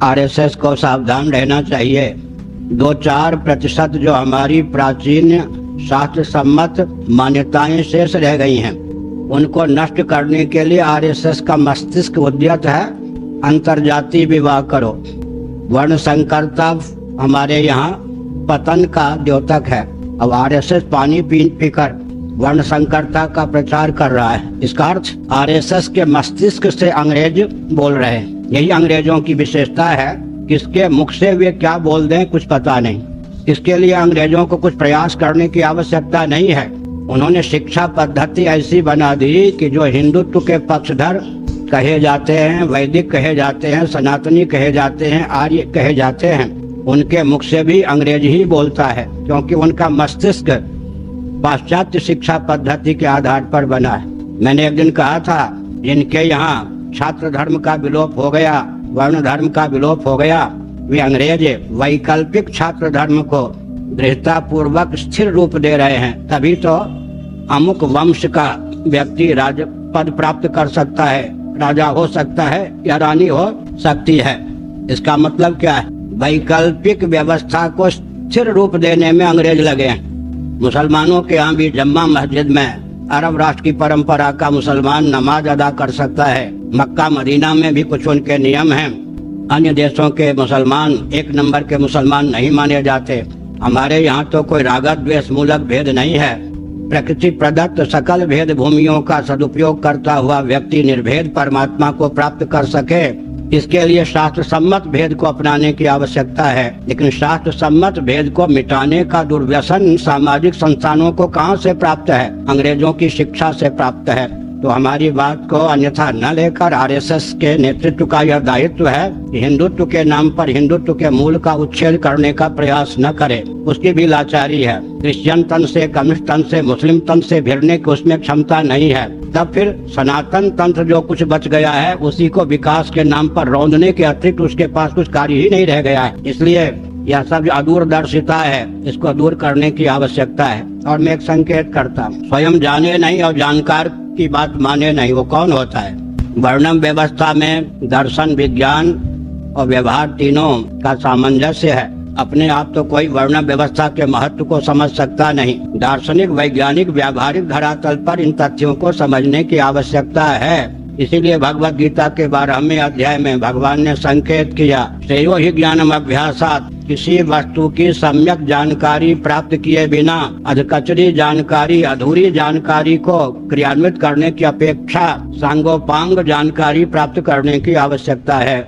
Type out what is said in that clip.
RSS को सावधान रहना चाहिए। 2-4% जो हमारी प्राचीन शास्त्र सम्मत मान्यताएं शेष रह गई हैं, उनको नष्ट करने के लिए आरएसएस का मस्तिष्क उद्यत है। अंतर्जातीय विवाह करो। वर्ण संकरता हमारे यहाँ पतन का द्योतक है। अब आरएसएस पानी पी पीकर वर्ण संकरता का प्रचार कर रहा है। इसका अर्थ आरएसएस के मस्तिष्क से अंग्रेज बोल रहे हैं। यही अंग्रेजों की विशेषता है, किसके मुख से वे क्या बोल दें कुछ पता नहीं। इसके लिए अंग्रेजों को कुछ प्रयास करने की आवश्यकता नहीं है। उन्होंने शिक्षा पद्धति ऐसी बना दी कि जो हिंदुत्व के पक्षधर कहे जाते हैं, वैदिक कहे जाते हैं, सनातनी कहे जाते हैं, आर्य कहे जाते हैं, उनके मुख से भी अंग्रेज ही बोलता है, क्योंकि उनका मस्तिष्क पाश्चात्य शिक्षा पद्धति के आधार पर बना है। मैंने एक दिन कहा था, जिनके यहाँ छात्र धर्म का विलोप हो गया, वर्ण धर्म का विलोप हो गया, वे अंग्रेज वैकल्पिक छात्र धर्म को दृढ़ता पूर्वक स्थिर रूप दे रहे हैं। तभी तो अमुक वंश का व्यक्ति राज पद प्राप्त कर सकता है, राजा हो सकता है या रानी हो सकती है। इसका मतलब क्या है? वैकल्पिक व्यवस्था को स्थिर रूप देने में अंग्रेज लगे हैं। मुसलमानों के यहाँ भी जम्मा मस्जिद में अरब राष्ट्र की परंपरा का मुसलमान नमाज अदा कर सकता है। मक्का मदीना में भी कुछ उनके नियम हैं। अन्य देशों के मुसलमान एक नंबर के मुसलमान नहीं माने जाते। हमारे यहाँ तो कोई रागत द्वेष मूलक भेद नहीं है। प्रकृति प्रदत्त सकल भेद भूमियों का सदुपयोग करता हुआ व्यक्ति निर्भेद परमात्मा को प्राप्त कर सके, इसके लिए शास्त्र सम्मत भेद को अपनाने की आवश्यकता है। लेकिन शास्त्र सम्मत भेद को मिटाने का दुर्व्यसन सामाजिक संस्थानों को कहाँ से प्राप्त है? अंग्रेजों की शिक्षा से प्राप्त है। तो हमारी बात को अन्यथा न लेकर आरएसएस के नेतृत्व का यह दायित्व है कि हिंदुत्व के नाम पर हिंदुत्व के मूल का उच्छेद करने का प्रयास न करे। उसकी भी लाचारी है। क्रिश्चियन तंत्र से, कम्युनिस्ट तंत्र से, मुस्लिम तंत्र से भिड़ने की उसमें क्षमता नहीं है। तब फिर सनातन तंत्र जो कुछ बच गया है, उसी को विकास के नाम पर रौंदने के अतिरिक्त उसके पास कुछ कार्य ही नहीं रह गया है। इसलिए यह सब जो अदूरदर्शिता है, इसको दूर करने की आवश्यकता है। और मैं एक संकेत करता हूँ, स्वयं जाने नहीं और जानकार की बात माने नहीं, वो कौन होता है? वर्णम व्यवस्था में दर्शन, विज्ञान और व्यवहार तीनों का सामंजस्य है। अपने आप तो कोई वर्ण व्यवस्था के महत्व को समझ सकता नहीं। दार्शनिक, वैज्ञानिक, व्यावहारिक धरातल पर इन तथ्यों को समझने की आवश्यकता है। इसीलिए भगवत गीता के 12वें अध्याय में भगवान ने संकेत किया, श्रेयो ही ज्ञानम अभ्यासात्, किसी वस्तु की सम्यक जानकारी प्राप्त किए बिना अधकचरी जानकारी, अधूरी जानकारी को क्रियान्वित करने की अपेक्षा सांगोपांग जानकारी प्राप्त करने की आवश्यकता है।